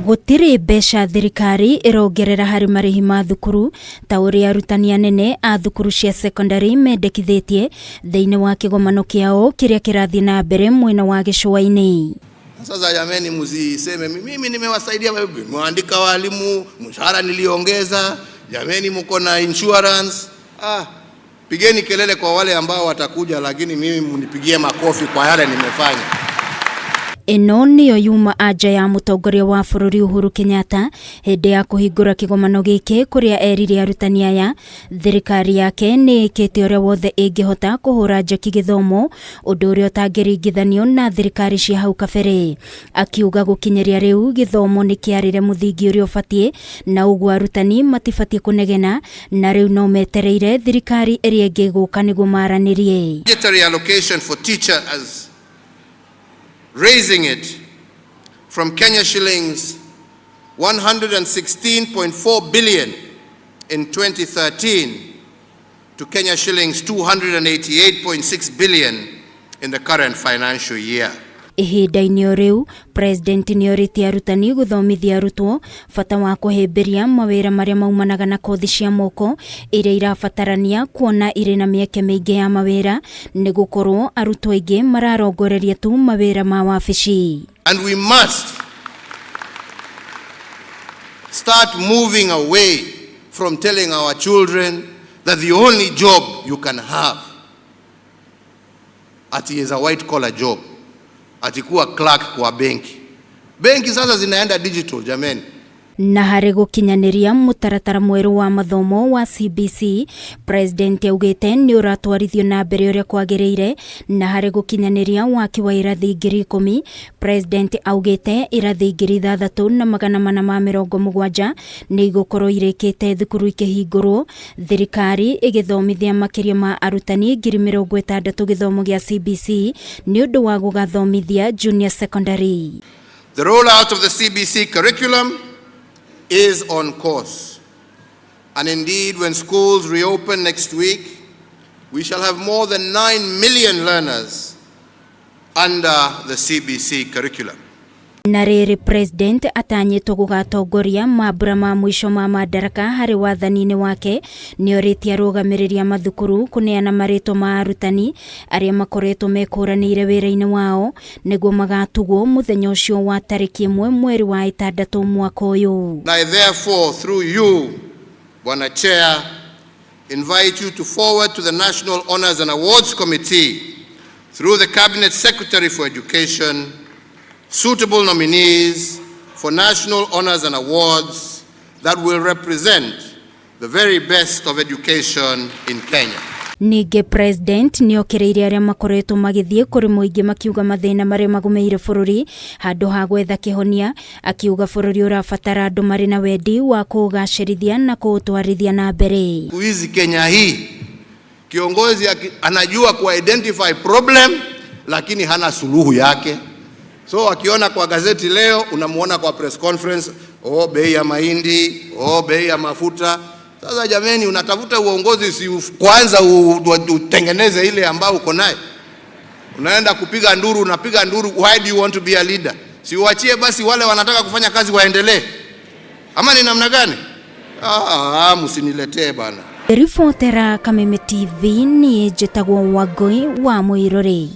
Gutiri mbeca thirikari irongerera hari marihi ma thukuru ta uria arutani anene a thukuru cia secondary mendekithĩtie thĩinĩ wa kigomano kiao kiria kirathi na mbere mwena wa gicũa-inĩ. Sasa jameni, msiseme mimi nimewasaidia, mwandika walimu, mshahara niliongeza, jameni mko na insurance. Pigeni kelele kwa wale ambao watakuja, lakini mimi mnipigie makofi kwa yale nimefanya. Ino niyo yuma aja ya Mutongoria wa bururi Uhuru Kenyatta hindi ya kuhingura kigomano giki kuria erire arutani aya thirikari yake niikite uria wothe ingihota kuhura njeki githomo, undu uria utangiringithanio na thirikari cia hau kabere. Akiuga gukinyeria riu githomo ni kiarire muthingi uria ubatie, na uguo arutani matibatie kunegena, na riu no metereire thirikari iria ingi guka niguo maranirie. Allocation for teachers, raising it from Kenya shillings 116.4 billion in 2013 to Kenya shillings 288.6 billion in the current financial year. Ihinda-inĩ o riu president nioritie arutani guthomithia arutwo bata wa kuhimbiria mawira maria maumanaga na kothi cia moko iria irabatarania kuona iri na mieke miingi ya mawira ni gukorwo arutwo aingi mararongoreria tu mawira ma wabici. And we must start moving away from telling our children that the only job you can have is a white collar job, atikuwa clerk kwa benki. Benki sasa zinaenda digital jameni. Na hari gukinyaniria mutaratara mweru wa mathomo wa CBC, president augite ni uratwarithio na mbere uria kwagiriire, na hari gukinyaniria waki wa irathi 10,000, president augite irathi 6,470 ni igukorwo irikite thukuru ikihingurwo, thirikari igithomithia makiria ma arutani 60,000 githomo gia CBC ni undu wa gugathomithia junior secondary. The rollout of the CBC curriculum is on course, and indeed when schools reopen next week, we shall have more than 9 million learners under the CBC curriculum. Na riri president atanyitwo gugatongoria mambura ma mwisho ma madaraka hari wathani-ini wake ni oritie arũgamĩrĩri mathukuru kuneana marĩtwa ma arutani aria makoretwo mekuranĩire wĩra-inĩ wao nĩguo magatugwo mũthenya ũcio wa tarĩki 1 mweri wa 6 mwaka ũyũ. I therefore through you, Bwana Chair, invite you to forward to the National Honours and Awards Committee through the Cabinet Secretary for Education suitable nominees for national honors and awards that will represent the very best of education in Kenya. Ninge president ni okireire aria makoretwo magithie kuri muingi makiuga mathina maria magumeire bururi handu ha gwetha kihonia, akiuga bururi urabatara andu mari na wendi wa kugacirithia na kuutwarithia na mbere. Kuizi Kenya hii kiongozi anajua ku identify problem lakini hana suluhu yake. So akiona kwa gazeti leo unamuona kwa press conference, bei ya mahindi, bei ya mafuta. Sasa jameni, unatafuta uongozi, si kwanza utengeneze ile ambao uko naye. Unaenda kupiga nduru, unapiga nduru, why do you want to be a leader? Si uachie basi wale wanataka kufanya kazi waendelee. Ama ni namna gani? Msiniletee bana. Ripotera Kameme TV ni Jetagwo Wagoi wa Muirore.